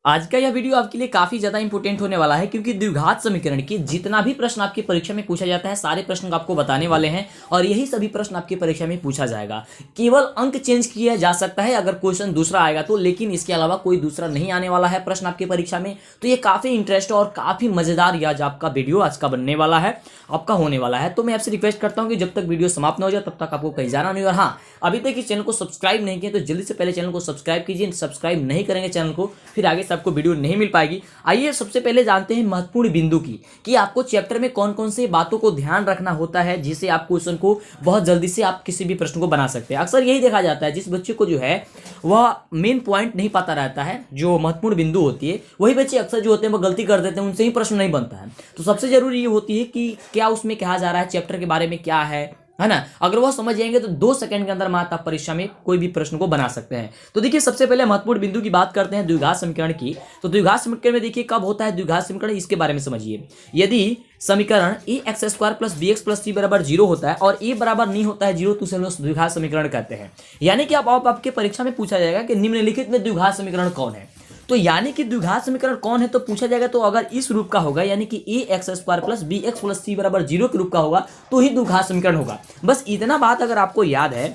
आज का यह वीडियो आपके लिए काफी ज्यादा इंपॉर्टेंट होने वाला है क्योंकि द्विघात समीकरण के जितना भी प्रश्न आपकी परीक्षा में पूछा जाता है सारे प्रश्न आपको बताने वाले हैं और यही सभी प्रश्न आपकी परीक्षा में पूछा जाएगा। केवल अंक चेंज किया जा सकता है अगर क्वेश्चन दूसरा आएगा तो, लेकिन इसके अलावा कोई दूसरा नहीं आने वाला है प्रश्न आपकी परीक्षा में। तो ये काफी इंटरेस्ट और काफी मजेदार ये आज आपका वीडियो आज का बनने वाला है, आपका होने वाला है। तो मैं आपसे रिक्वेस्ट करता हूँ कि जब तक वीडियो समाप्त न हो जाए तब तक आपको कहीं जाना नहीं। और हाँ, अभी तक इस चैनल को सब्सक्राइब नहीं किया तो जल्दी से पहले चैनल को सब्सक्राइब कीजिए। सब्सक्राइब नहीं करेंगे चैनल को फिर आगे से आपको वीडियो नहीं मिल पाएगी। आइए सबसे पहले जानते हैं महत्वपूर्ण बिंदु की कि आपको चैप्टर में कौन कौन से बातों को ध्यान रखना होता है जिससे आप क्वेश्चन को बहुत जल्दी से आप किसी भी प्रश्न को बना सकते हैं। अक्सर यही देखा जाता है जिस बच्चे को जो है वह मेन पॉइंट नहीं पता रहता है, जो महत्वपूर्ण बिंदु होती है, वही बच्चे अक्सर जो होते हैं वो गलती कर देते हैं, उनसे ही प्रश्न नहीं बनता है। तो सबसे जरूरी ये होती है कि क्या उसमें कहा जा रहा है, चैप्टर के बारे में क्या है ना। अगर वो समझ जाएंगे तो 2 सेकंड के अंदर मात्र आप परीक्षा में कोई भी प्रश्न को बना सकते हैं। तो देखिए सबसे पहले महत्वपूर्ण बिंदु की बात करते हैं द्विघात समीकरण की। तो द्विघात समीकरण में देखिए कब होता है द्विघात समीकरण, इसके बारे में समझिए। यदि समीकरण ax² + bx + c = 0 होता है और a बराबर नहीं होता है 0 तो उसे हम लोग द्विघात समीकरण कहते हैं। यानी कि अब आपके परीक्षा में पूछा जाएगा कि निम्नलिखित में द्विघात समीकरण कौन है। तो यानी कि द्विघात समीकरण कौन है तो पूछा जाएगा, तो अगर इस रूप का होगा यानी कि ax² + bx + c = 0 के रूप का होगा तो ही द्विघात समीकरण होगा। बस इतना बात अगर आपको याद है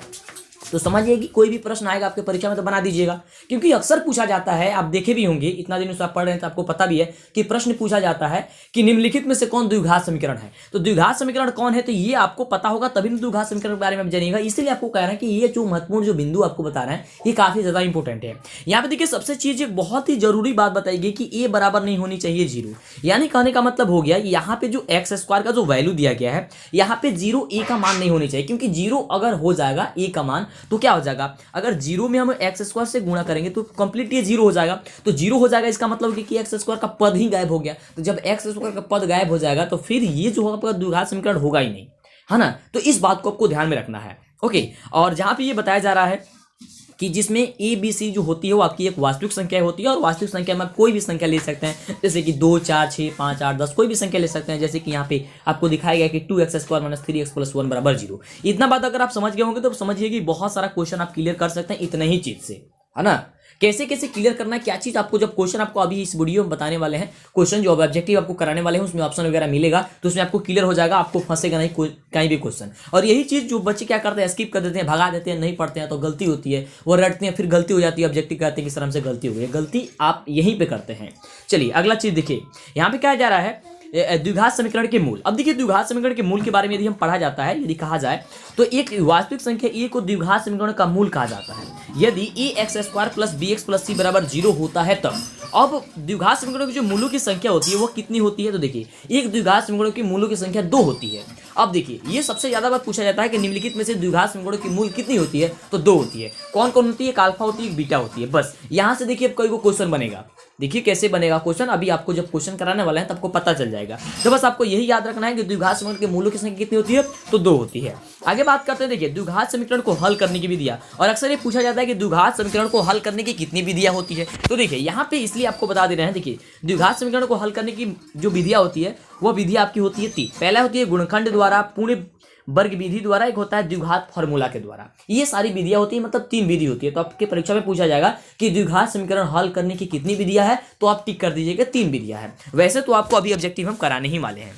तो समझिए कि कोई भी प्रश्न आएगा आपके परीक्षा में तो बना दीजिएगा, क्योंकि अक्सर पूछा जाता है, आप देखे भी होंगे, इतना दिन से आप पढ़ रहे हैं तो आपको पता भी है कि प्रश्न पूछा जाता है कि निम्नलिखित में से कौन द्विघात समीकरण है। तो द्विघात समीकरण कौन है तो ये आपको पता होगा तभी द्विघात समीकरण के बारे में आप जानिएगा। इसलिए आपको कह रहे हैं कि ये जो महत्वपूर्ण जो बिंदु आपको बता रहे हैं ये काफी ज्यादा इंपॉर्टेंट है। यहाँ पे देखिए सबसे चीज एक बहुत ही जरूरी बात बताएगी कि ए बराबर नहीं होनी चाहिए 0। यानी कहने का मतलब हो गया यहाँ पे जो x² का जो वैल्यू दिया गया है यहाँ पे 0 ए का मान नहीं होनी चाहिए, क्योंकि 0 अगर हो जाएगा ए का मान तो क्या हो जाएगा, अगर 0 में हम x² से गुणा करेंगे तो कंप्लीट ये 0 हो जाएगा। तो 0 हो जाएगा इसका मतलब कि x² का पद ही गायब हो गया। तो जब x² का पद गायब हो जाएगा तो फिर ये जो आपका द्विघात समीकरण होगा ही नहीं, है ना। तो इस बात को आपको ध्यान में रखना है। ओके, और जहां पे ये बताया जा रहा है कि जिसमें ए बी सी जो होती है वो आपकी एक वास्तविक संख्या होती है और वास्तविक संख्या में आप कोई भी संख्या ले सकते हैं, जैसे कि 2, 4, 6, 5, 8, 10 कोई भी संख्या ले सकते हैं। जैसे कि यहाँ पे आपको दिखाया गया कि 2x² - 3x + 1 = 0। इतना बात अगर आप समझ गए होंगे तो समझिए कि बहुत सारा क्वेश्चन आप क्लियर कर सकते हैं इतने ही चीज से, है ना। कैसे कैसे क्लियर करना है क्या चीज आपको, जब क्वेश्चन आपको अभी इस वीडियो में बताने वाले हैं, क्वेश्चन जो ऑब्जेक्टिव आपको कराने वाले हैं उसमें ऑप्शन वगैरह मिलेगा तो उसमें आपको क्लियर हो जाएगा, आपको फंसेगा नहीं कहीं भी क्वेश्चन। और यही चीज जो बच्चे क्या करते हैं, स्किप कर देते हैं, भगा देते हैं, नहीं पढ़ते हैं तो गलती होती है, वो रटते हैं, फिर गलती हो जाती है, ऑब्जेक्टिव कहते हैं कि सर हमसे गलती हो गई। गलती आप यहीं पे करते हैं। चलिए अगला चीज देखिए, यहाँ पे क्या जा रहा है द्विघात समीकरण के मूल। अब देखिए द्विघात समीकरण के मूल के बारे में यदि हम पढ़ा जाता है, यदि कहा जाए तो एक वास्तविक संख्या ए को द्विघात समीकरण का मूल कहा जाता है यदि ax² + bx + c = 0 होता है तब। अब द्विघात समीकरणों की जो मूलों की संख्या होती है वो कितनी होती है तो देखिए एक द्विघात समीकरणों की मूलों की संख्या 2 होती है। अब देखिए ये सबसे ज्यादा बात पूछा जाता है कि निम्नलिखित में से द्विघात समीकरणों की मूल कितनी होती है तो 2 होती है। कौन कौन होती है, एक अल्फा होती है, एक बीटा होती है। बस यहाँ से देखिए अब कोई को क्वेश्चन बनेगा, देखिए कैसे बनेगा क्वेश्चन, अभी आपको जब क्वेश्चन कराने वाला है तब आपको पता चल जाएगा। तो बस आपको यही याद रखना है कि द्विघात समीकरण के मूलों की संख्या कितनी होती है तो 2 होती है। आगे बात करते हैं, देखिए द्विघात समीकरण को हल करने की विधियां, और अक्सर ये पूछा जाता है कि द्विघात समीकरण को हल करने की कितनी विधियां होती है। तो देखिए यहाँ पे इसलिए आपको बता दे रहे हैं, देखिए द्विघात समीकरण को हल करने की जो विधियां होती है वो विधि आपकी होती है 3। पहला होती है गुणनखंड द्वारा, पूर्ण वर्ग विधि द्वारा, एक होता है द्विघात फॉर्मूला के द्वारा। ये सारी विधियां होती है, मतलब 3 विधि होती है। तो आपके परीक्षा में पूछा जाएगा कि द्विघात समीकरण हल करने की कितनी विधियां है तो आप टिक कर दीजिएगा 3 विधियां हैं। वैसे तो आपको अभी ऑब्जेक्टिव हम कराने ही वाले हैं।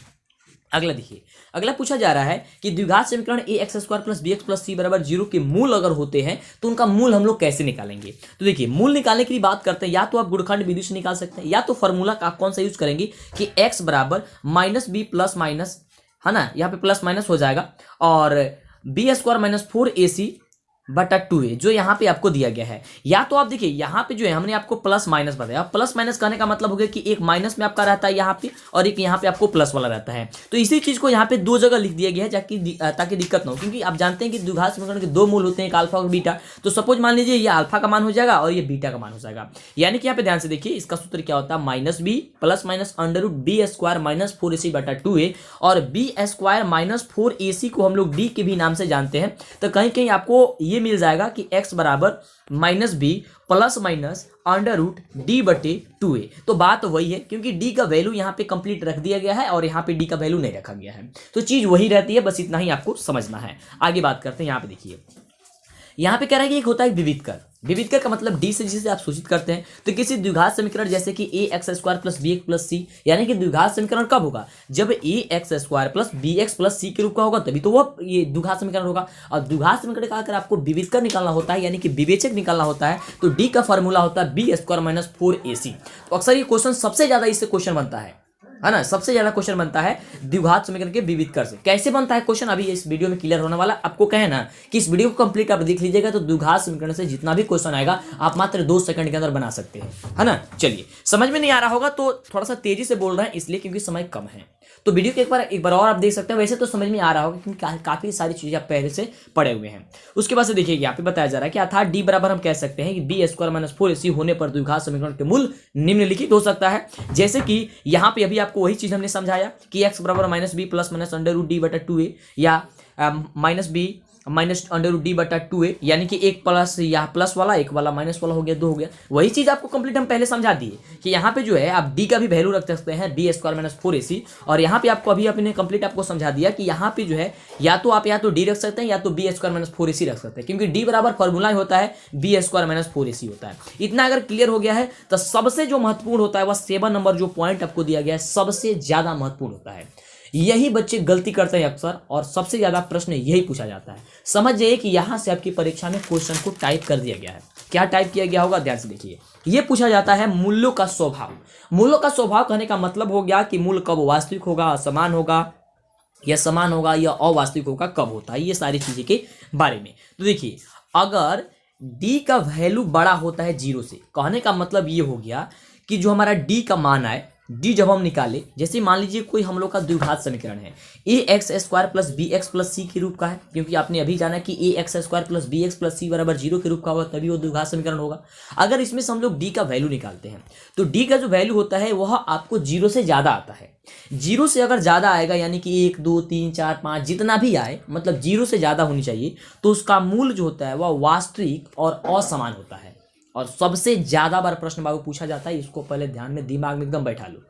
अगला देखिए, अगला पूछा जा रहा है कि द्विघात समीकरण ax² + bx + c = 0 के मूल अगर होते हैं तो उनका मूल हम लोग कैसे निकालेंगे। तो देखिए मूल निकालने के लिए बात करते हैं, या तो आप गुणनखंड विधि से निकाल सकते हैं या तो फॉर्मूला का आप कौन सा यूज करेंगे कि x = -b + माइनस, है ना, यहाँ पे प्लस माइनस हो जाएगा, और b² - 4ac / 2a जो यहाँ पे आपको दिया गया है। या तो आप देखिए यहाँ पे जो है हमने आपको प्लस माइनस बताया, प्लस माइनस कहने का मतलब हो गया कि एक माइनस में आपका रहता है यहाँ पे और एक यहाँ पे आपको प्लस वाला रहता है। तो इसी चीज को यहाँ पे 2 जगह लिख दिया गया है ताकि दिक्कत ना हो, क्योंकि आप जानते हैं कि द्विघात समीकरण के 2 मूल होते हैं, एक अल्फा और बीटा। तो सपोज मान लीजिए ये अल्फा का मान हो जाएगा और ये बीटा का मान हो जाएगा। यानी कि यहाँ पे ध्यान से देखिए इसका सूत्र क्या होता है, -b + √b² - 4ac / 2a, और b² - 4ac को हम लोग d के भी नाम से जानते हैं। तो कहीं कहीं आपको ये मिल जाएगा कि x = -b ± √d/2a। तो बात वही है, क्योंकि d का वैल्यू यहाँ पे कंप्लीट रख दिया गया है और यहाँ पे d का वैल्यू नहीं रखा गया है। तो चीज वही रहती है, बस इतना ही आपको समझना है। आगे बात करते हैं, यहाँ पे देखिए यहाँ पे कह रहा है कि एक होता है विविधकर। विविधकर का मतलब डी से जिसे आप सूचित करते हैं। तो किसी द्विघात समीकरण जैसे कि a x square plus B x plus c, यानी कि द्विघात समीकरण कब होगा, जब a x square plus B x plus c के रूप का होगा, तभी तो वो ये द्विघात समीकरण होगा। और द्विघात समीकरण का अगर आपको विविधकर निकालना होता है यानी कि विवेचक निकालना होता है, तो डी का फॉर्मूला होता है बी स्क्वायर माइनस 4ac। तो अक्सर ये क्वेश्चन सबसे ज्यादा इससे क्वेश्चन बनता है ना, सबसे ज्यादा क्वेश्चन बनता है द्विघात समीकरण के विविधकर से। कैसे बनता है क्वेश्चन अभी इस वीडियो में क्लियर होने वाला। आपको कहे ना कि इस वीडियो को कंप्लीट आप देख लीजिएगा, तो द्विघात समीकरण से जितना भी क्वेश्चन आएगा आप मात्र 2 सेकंड के अंदर बना सकते हैं, है ना। चलिए, समझ में नहीं आ रहा होगा तो थोड़ा सा तेजी से बोल रहे हैं इसलिए क्योंकि समय कम है। तो वीडियो के एक बार और आप देख सकते हैं। वैसे तो समझ में आ रहा होगा क्योंकि काफी सारी चीजें आप पहले से पढ़े हुए हैं। उसके बाद से देखिए यहाँ पे बताया जा रहा है कि अर्थात डी बराबर हम कह सकते हैं कि बी स्क्वायर माइनस 4ac होने पर द्विघात समीकरण के मूल निम्नलिखित हो सकता है। जैसे कि यहाँ पे अभी आपको वही चीज हमने समझाया कि एक्स बराबर minus B plus minus under root D बटा 2a, या minus B minus under root D बटा 2a, यानी कि एक प्लस यहाँ प्लस वाला एक वाला माइनस वाला हो गया, 2 हो गया। वही चीज आपको कंप्लीट हम पहले समझा दिए कि यहाँ पे जो है आप डी का भी वैल्यू रख सकते हैं बी स्क्वायर माइनस 4ac। और यहाँ पे आपको अभी अपने कंप्लीट आपको समझा दिया कि यहाँ पे जो है या तो आप या तो डी रख सकते हैं या तो बी स्क्वायर माइनस 4ac रख सकते हैं, क्योंकि डी बराबर फॉर्मूला होता है बी स्क्वायर माइनस 4ac होता है। इतना अगर क्लियर हो गया है तो सबसे जो महत्वपूर्ण होता है वह 7 नंबर जो पॉइंट आपको दिया गया है सबसे ज्यादा महत्वपूर्ण होता है। यही बच्चे गलती करते हैं अक्सर और सबसे ज्यादा प्रश्न यही पूछा जाता है। समझ जाइए कि यहां से आपकी परीक्षा में क्वेश्चन को टाइप कर दिया गया है। क्या टाइप किया गया होगा, ध्यान से देखिए। यह पूछा जाता है मूल्यों का स्वभाव। मूल्यों का स्वभाव कहने का मतलब हो गया कि मूल्य कब वास्तविक होगा, असमान होगा या समान होगा या अवास्तविक होगा, कब होता है, ये सारी चीजें के बारे में। तो देखिए, अगर डी का वैल्यू बड़ा होता है 0 से, कहने का मतलब ये हो गया कि जो हमारा डी का मान आए, डी जब हम निकाले, जैसे मान लीजिए कोई हम लोग का द्विघात समीकरण है a x square plus B x plus c के रूप का है, क्योंकि आपने अभी जाना कि a x square plus B x plus c बराबर 0 के रूप का होगा, तभी वो द्विघात समीकरण होगा। अगर इसमें से हम लोग डी का वैल्यू निकालते हैं तो डी का जो वैल्यू होता है वह आपको 0 से ज्यादा आता है। 0 से अगर ज्यादा आएगा यानी कि 1 2 3 4 5 जितना भी आए, मतलब 0 से ज्यादा होनी चाहिए, तो उसका मूल्य जो होता है वह वास्तविक और असमान होता है। और सबसे ज्यादा बार प्रश्न बाबू पूछा जाता है, इसको पहले ध्यान में दिमाग में एकदम बैठा लो,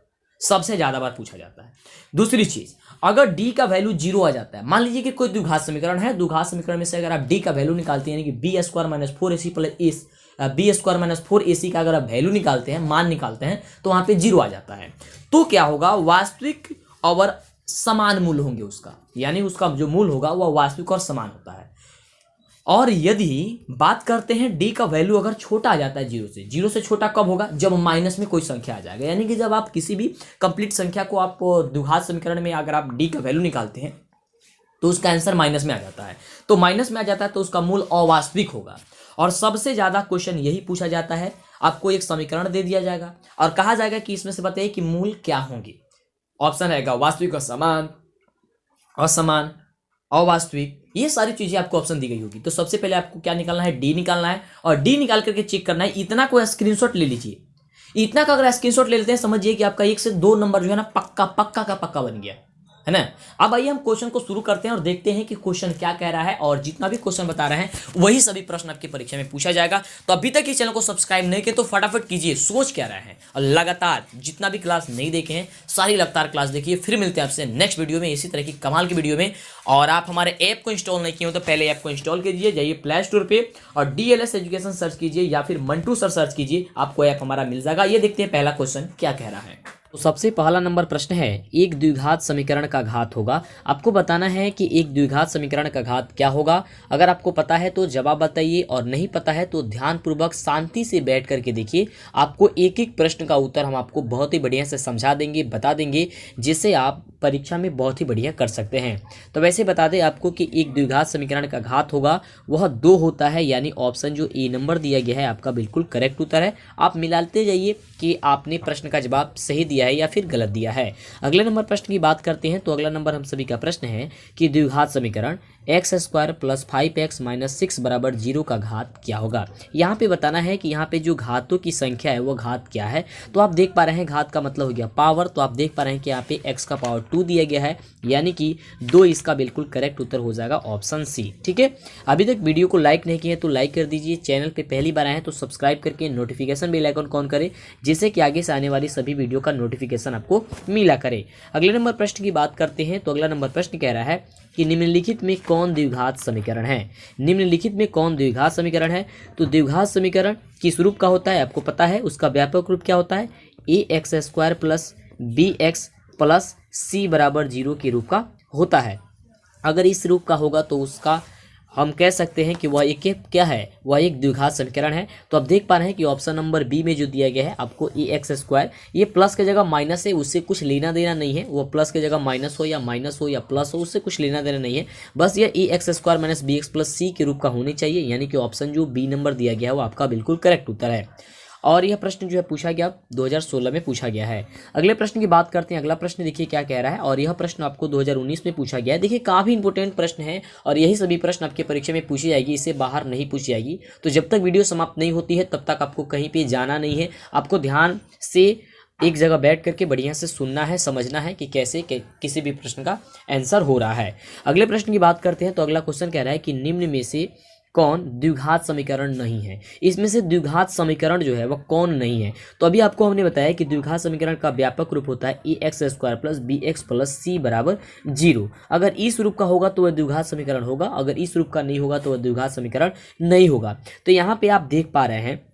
सबसे ज्यादा बार पूछा जाता है। दूसरी चीज, अगर डी का वैल्यू 0 आ जाता है, मान लीजिए कि कोई द्विघात समीकरण है, द्विघात समीकरण में से अगर आप डी का वैल्यू निकालते हैं यानी कि B square minus 4ac plus B square minus 4ac का अगर आप वैल्यू निकालते हैं, मान निकालते हैं, तो वहां पे 0 आ जाता है। तो क्या होगा, वास्तविक और समान मूल्य होंगे उसका, यानी उसका जो मूल्य होगा वह वास्तविक और समान होता है। और यदि बात करते हैं डी का वैल्यू अगर छोटा आ जाता है 0 से छोटा कब होगा, जब माइनस में कोई संख्या आ जाएगा, यानी कि जब आप किसी भी कंप्लीट संख्या को आप द्विघात समीकरण में अगर आप डी का वैल्यू निकालते हैं तो उसका आंसर माइनस में आ जाता है। तो माइनस में आ जाता है तो उसका मूल्य अवास्तविक होगा। और सबसे ज्यादा क्वेश्चन यही पूछा जाता है, आपको एक समीकरण दे दिया जाएगा और कहा जाएगा कि इसमें से बताइए कि मूल्य क्या होंगे। ऑप्शन रहेगा वास्तविक और समान, असमान, अवास्तविक, ये सारी चीजें आपको ऑप्शन दी गई होगी। तो सबसे पहले आपको क्या निकालना है, डी निकालना है। और डी निकाल करके चेक करना है, इतना को स्क्रीनशॉट ले लीजिए। इतना का अगर स्क्रीनशॉट ले लेते हैं, समझिए कि आपका 1 से 2 नंबर जो है ना पक्का का पक्का बन गया है ना। अब आइए हम क्वेश्चन को शुरू करते हैं और देखते हैं कि क्वेश्चन क्या कह रहा है। और जितना भी क्वेश्चन बता रहे हैं वही सभी प्रश्न आपकी परीक्षा में पूछा जाएगा। तो अभी तक इस चैनल को सब्सक्राइब नहीं किए तो फटाफट कीजिए, सोच क्या रहा है। और लगातार जितना भी क्लास नहीं देखे हैं सारी लगातार क्लास देखिए। फिर मिलते हैं आपसे नेक्स्ट वीडियो में इसी तरह की कमाल की वीडियो में। और आप हमारे ऐप को इंस्टॉल नहीं किए हो तो पहले ऐप को इंस्टॉल कीजिए, जाइए प्ले स्टोर पे और DLS एजुकेशन सर्च कीजिए या फिर मंटू सर सर्च कीजिए, आपको ऐप हमारा मिल जाएगा। ये देखते हैं पहला क्वेश्चन क्या कह रहा है। तो सबसे पहला नंबर प्रश्न है, एक द्विघात समीकरण का घात होगा। आपको बताना है कि एक द्विघात समीकरण का घात क्या होगा। अगर आपको पता है तो जवाब बताइए और नहीं पता है तो ध्यानपूर्वक शांति से बैठ करके देखिए। आपको एक एक प्रश्न का उत्तर हम आपको बहुत ही बढ़िया से समझा देंगे, बता देंगे, जिससे आप परीक्षा में बहुत ही बढ़िया कर सकते हैं। तो वैसे बता दें आपको कि एक द्विघात समीकरण का घात होगा वह 2 होता है, यानी ऑप्शन जो ए नंबर दिया गया है आपका बिल्कुल करेक्ट उत्तर है। आप मिलाते जाइए कि आपने प्रश्न का जवाब सही दिया है या फिर गलत दिया है। अगले नंबर प्रश्न की बात करते हैं। तो अगला नंबर हम सभी का प्रश्न है कि द्विघात समीकरण x square plus 5x minus 6 बराबर 0 का घात क्या होगा। यहाँ पे बताना है कि यहाँ पे जो घातों की संख्या है वो घात क्या है। तो आप देख पा रहे हैं घात का मतलब हो गया पावर, तो आप देख पा रहे हैं कि यहाँ पे x का पावर 2 दिया गया है, यानी कि 2 इसका बिल्कुल करेक्ट उत्तर हो जाएगा ऑप्शन सी। ठीक है, अभी तक वीडियो को लाइक नहीं किया तो लाइक कर दीजिए, चैनल पे पहली बार आए हैं तो सब्सक्राइब करके नोटिफिकेशन बेल आइकन ऑन करें, जिससे कि आगे से आने वाली सभी वीडियो का नोटिफिकेशन आपको मिला करे। अगले नंबर प्रश्न की बात करते हैं तो अगला नंबर प्रश्न कह रहा है कि निम्नलिखित में कौन द्विघात समीकरण है। निम्नलिखित में कौन द्विघात समीकरण है? तो द्विघात समीकरण किस रूप का होता है आपको पता है, उसका व्यापक रूप क्या होता है? ax² plus bx plus c बराबर 0 के रूप का होता है। अगर इस रूप का होगा तो उसका हम कह सकते हैं कि वह एक क्या है, वह एक द्विघात समीकरण है। तो आप देख पा रहे हैं कि ऑप्शन नंबर बी में जो दिया गया है आपको ax², ये प्लस की जगह माइनस है, उससे कुछ लेना देना नहीं है। वो प्लस की जगह माइनस हो या प्लस हो, उससे कुछ लेना देना नहीं है। बस ये ax² minus bx plus c के रूप का होने चाहिए, यानी कि ऑप्शन जो बी नंबर दिया गया है वो आपका बिल्कुल करेक्ट उत्तर है। और यह प्रश्न जो है पूछा गया 2016 में पूछा गया है। अगले प्रश्न की बात करते हैं। अगला प्रश्न देखिए क्या कह रहा है, और यह प्रश्न आपको 2019 में पूछा गया है। देखिए काफ़ी इंपॉर्टेंट प्रश्न है और यही सभी प्रश्न आपके परीक्षा में पूछी जाएगी, इससे बाहर नहीं पूछी जाएगी। तो जब तक वीडियो समाप्त नहीं होती है तब तक आपको कहीं पर जाना नहीं है, आपको ध्यान से एक जगह बैठ करके बढ़िया से सुनना है, समझना है कि कैसे किसी भी प्रश्न का आंसर हो रहा है। अगले प्रश्न की बात करते हैं तो अगला क्वेश्चन कह रहा है कि निम्न में से कौन द्विघात समीकरण नहीं है। इसमें से द्विघात समीकरण जो है वह कौन नहीं है? तो अभी आपको हमने बताया कि द्विघात समीकरण का व्यापक रूप होता है ax² plus bx plus c बराबर 0। अगर इस रूप का होगा तो वह द्विघात समीकरण होगा, अगर इस रूप का नहीं होगा तो वह द्विघात समीकरण नहीं होगा। तो यहाँ पे आप देख पा रहे हैं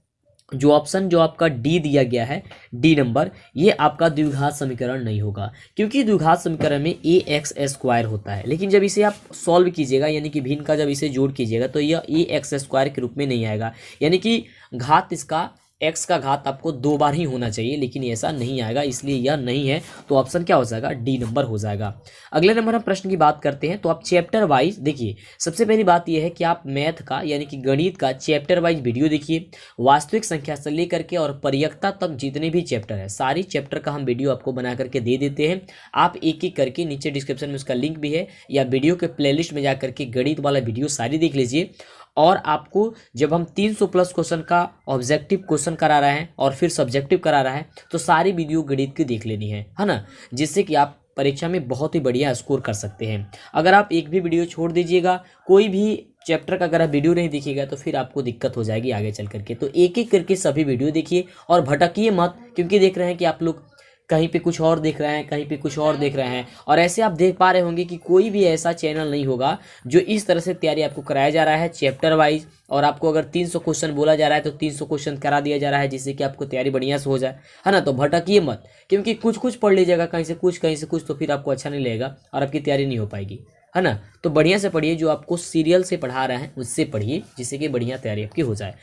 जो ऑप्शन जो आपका डी दिया गया है, डी नंबर, ये आपका द्विघात समीकरण नहीं होगा, क्योंकि द्विघात समीकरण में ax² होता है। लेकिन जब इसे आप सॉल्व कीजिएगा, यानी कि भिन्न का जब इसे जोड़ कीजिएगा, तो यह ax² के रूप में नहीं आएगा, यानी कि घात इसका x का घात आपको 2 बार ही होना चाहिए, लेकिन ऐसा नहीं आएगा, इसलिए यह नहीं है। तो ऑप्शन क्या हो जाएगा? डी नंबर हो जाएगा। अगले नंबर हम प्रश्न की बात करते हैं तो आप चैप्टर वाइज देखिए। सबसे पहली बात यह है कि आप मैथ का यानी कि गणित का चैप्टर वाइज वीडियो देखिए। वास्तविक संख्या से लेकर के और परियकता तक जितने भी चैप्टर है, सारी चैप्टर का हम वीडियो आपको बना करके दे देते हैं। आप एक एक करके, नीचे डिस्क्रिप्शन में उसका लिंक भी है, या वीडियो के प्लेलिस्ट में जाकर के गणित वाला वीडियो सारी देख लीजिए। और आपको जब हम 300 प्लस क्वेश्चन का ऑब्जेक्टिव क्वेश्चन करा रहे हैं और फिर सब्जेक्टिव करा रहा है, तो सारी वीडियो गणित की देख लेनी है ना, जिससे कि आप परीक्षा में बहुत ही बढ़िया स्कोर कर सकते हैं। अगर आप एक भी वीडियो छोड़ दीजिएगा, कोई भी चैप्टर का अगर आप वीडियो नहीं देखिएगा तो फिर आपको दिक्कत हो जाएगी आगे चल करके। तो एक एक करके सभी वीडियो देखिए और भटकिए मत, क्योंकि देख रहे हैं कि आप लोग कहीं पे कुछ और देख रहे हैं, कहीं पे कुछ और देख रहे हैं। और ऐसे आप देख पा रहे होंगे कि कोई भी ऐसा चैनल नहीं होगा जो इस तरह से तैयारी आपको कराया जा रहा है चैप्टर वाइज, और आपको अगर 300 क्वेश्चन बोला जा रहा है तो 300 क्वेश्चन करा दिया जा रहा है, जिससे कि आपको तैयारी बढ़िया से हो जाए, है ना। तो भटकिए मत, क्योंकि कुछ पढ़ लीजिएगा कहीं से कुछ, तो फिर आपको अच्छा नहीं लगेगा और आपकी तैयारी नहीं हो पाएगी, है ना। तो बढ़िया से पढ़िए, जो आपको सीरियल से पढ़ा रहे हैं उससे पढ़िए, जिससे कि बढ़िया तैयारी आपकी हो जाए।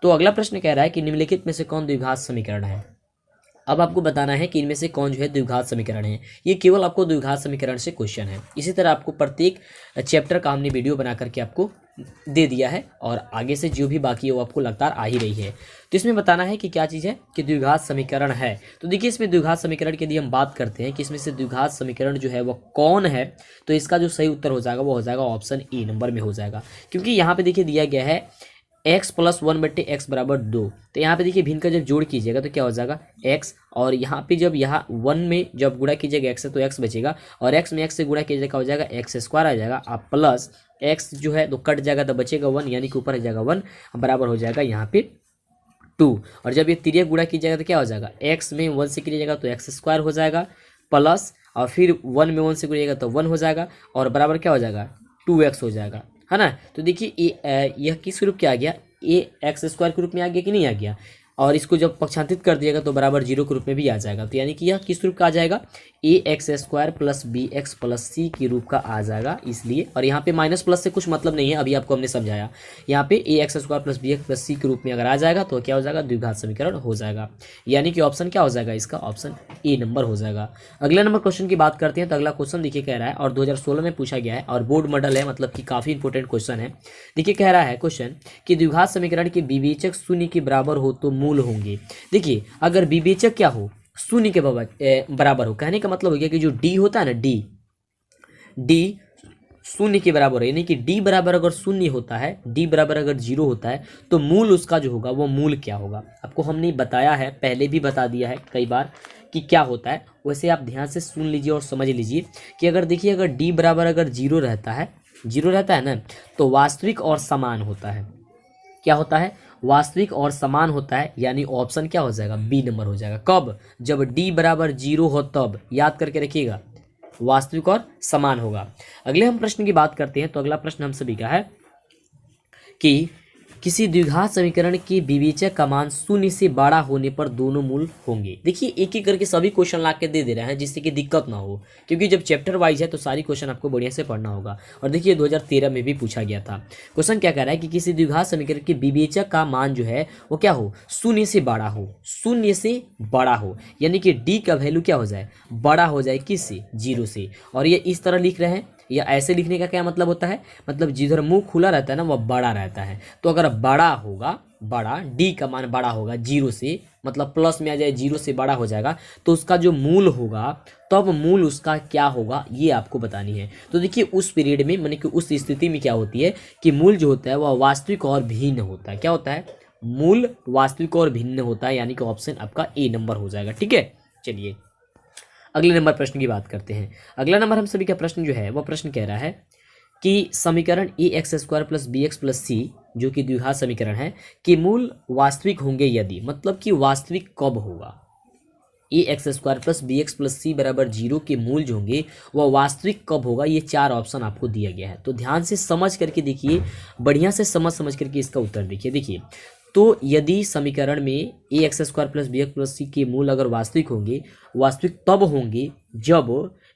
तो अगला प्रश्न कह रहा है कि निम्नलिखित में से कौन द्विघात समीकरण है। अब आपको बताना है कि इनमें से कौन जो है द्विघात समीकरण है। ये केवल आपको द्विघात समीकरण से क्वेश्चन है। इसी तरह आपको प्रत्येक चैप्टर का हमने वीडियो बना करके आपको दे दिया है, और आगे से जो भी बाकी है वो आपको लगातार आ ही रही है। तो इसमें बताना है कि क्या चीज़ है, कि द्विघात समीकरण है। तो देखिए इसमें द्विघात समीकरण के लिए हम बात करते हैं कि इसमें से द्विघात समीकरण जो है वह कौन है, तो इसका जो सही उत्तर हो जाएगा वो हो जाएगा ऑप्शन ए नंबर में हो जाएगा। क्योंकि यहाँ पे देखिए दिया गया है x प्लस 1/x बराबर 2। तो यहाँ पे देखिए भिन्न का जब जोड़ कीजिएगा तो क्या हो जाएगा x, और यहाँ पे जब यहाँ 1 में जब गुणा कीजिएगा x से तो x बचेगा, और x में x से गुणा कीजिएगा हो जाएगा x² आ जाएगा, आप प्लस x जो है तो कट जाएगा तो बचेगा 1, यानी कि ऊपर आ जाएगा 1, बराबर हो जाएगा यहाँ पे 2। और जब ये तिर्यक गुणा कीजिएगा तो क्या हो जाएगा, x में 1 से कीजिएगा तो x² हो जाएगा, प्लस और फिर 1 में 1 से कीजिएगा तो 1 हो जाएगा, और बराबर क्या हो जाएगा 2x हो जाएगा, है ना। तो देखिए यह किस रूप के आ गया, ax² के रूप में आ गया कि नहीं आ गया, और इसको जब पक्षांतरित कर दिएगा तो बराबर 0 के रूप में भी आ जाएगा। तो यानी कि यह किस रूप का आ जाएगा, ax² plus bx plus c के रूप का आ जाएगा, इसलिए। और यहाँ पे माइनस प्लस से कुछ मतलब नहीं है, अभी आपको हमने समझाया। यहाँ पे ax² plus bx plus c के रूप में अगर आ जाएगा तो क्या हो जाएगा, द्विघात समीकरण हो जाएगा, यानी कि ऑप्शन क्या हो जाएगा इसका, ऑप्शन ए नंबर हो जाएगा। अगला नंबर क्वेश्चन की बात करते हैं तो अगला क्वेश्चन देखिए कह रहा है, और 2016 में पूछा गया है और बोर्ड मॉडल है, मतलब कि काफ़ी इंपॉर्टेंट क्वेश्चन है। देखिए कह रहा है क्वेश्चन कि द्विघात समीकरण के विवेचक शून्य के बराबर हो तो मूल होंगे। देखिए अगर विवेचक क्या हो, शून्य के बराबर हो, कहने का मतलब हो गया कि जो डी होता है ना, डी शून्य के बराबर है, यानी कि डी बराबर अगर शून्य होता है, डी बराबर अगर 0 होता है तो मूल उसका जो होगा वो मूल क्या होगा। आपको हमने बताया है, पहले भी बता दिया है कई बार, कि क्या होता है, वैसे आप ध्यान से सुन लीजिए और समझ लीजिए कि अगर देखिए अगर डी बराबर अगर जीरो रहता है ना, तो वास्तविक और समान होता है। क्या होता है? वास्तविक और समान होता है, यानी ऑप्शन क्या हो जाएगा? बी नंबर हो जाएगा। कब? जब डी बराबर जीरो हो तब, याद करके रखिएगा, वास्तविक और समान होगा। अगले हम प्रश्न की बात करते हैं। तो अगला प्रश्न हम सभी का है कि किसी द्विघात समीकरण के विवेचक का मान शून्य से बड़ा होने पर दोनों मूल होंगे। देखिए एक एक करके सभी क्वेश्चन ला के दे रहे हैं जिससे कि दिक्कत ना हो, क्योंकि जब चैप्टर वाइज है तो सारी क्वेश्चन आपको बढ़िया से पढ़ना होगा। और देखिए 2013 में भी पूछा गया था। क्वेश्चन क्या कह रहा है कि किसी द्विघात समीकरण के विवेचक का मान जो है वो क्या हो? शून्य से बड़ा हो। शून्य से बड़ा हो यानी कि डी का वैल्यू क्या हो जाए? बड़ा हो जाए। किससे? जीरो से। और ये इस तरह लिख रहे हैं, या ऐसे लिखने का क्या मतलब होता है? मतलब जिधर मुंह खुला रहता है ना वह बड़ा रहता है। तो अगर बड़ा होगा, बड़ा डी का मान बड़ा होगा जीरो से, मतलब प्लस में आ जाए, जीरो से बड़ा हो जाएगा, तो उसका जो मूल होगा तब मूल उसका क्या होगा ये आपको बतानी है। तो देखिए उस पीरियड में माने कि उस स्थिति में क्या होती है कि मूल जो होता है वह वास्तविक और भिन्न होता है। क्या होता है? मूल वास्तविक और भिन्न होता है, यानी कि ऑप्शन आपका ए नंबर हो जाएगा। ठीक है, चलिए अगले नंबर प्रश्न की बात करते हैं। अगला नंबर हम सभी का प्रश्न जो है वह प्रश्न कह रहा है कि समीकरण a x square plus B x plus c, जो कि द्विघात समीकरण है, कि मूल वास्तविक होंगे यदि, मतलब कि वास्तविक कब होगा? A x square plus B x plus c बराबर जीरो के मूल जो होंगे वह वास्तविक कब होगा? ये चार ऑप्शन आपको दिया गया है। तो ध्यान से समझ करके देखिए, बढ़िया से समझ करके इसका उत्तर देखिए। देखिए तो यदि समीकरण में a x square plus B x plus c के मूल अगर वास्तविक होंगे, वास्तविक तब होंगे जब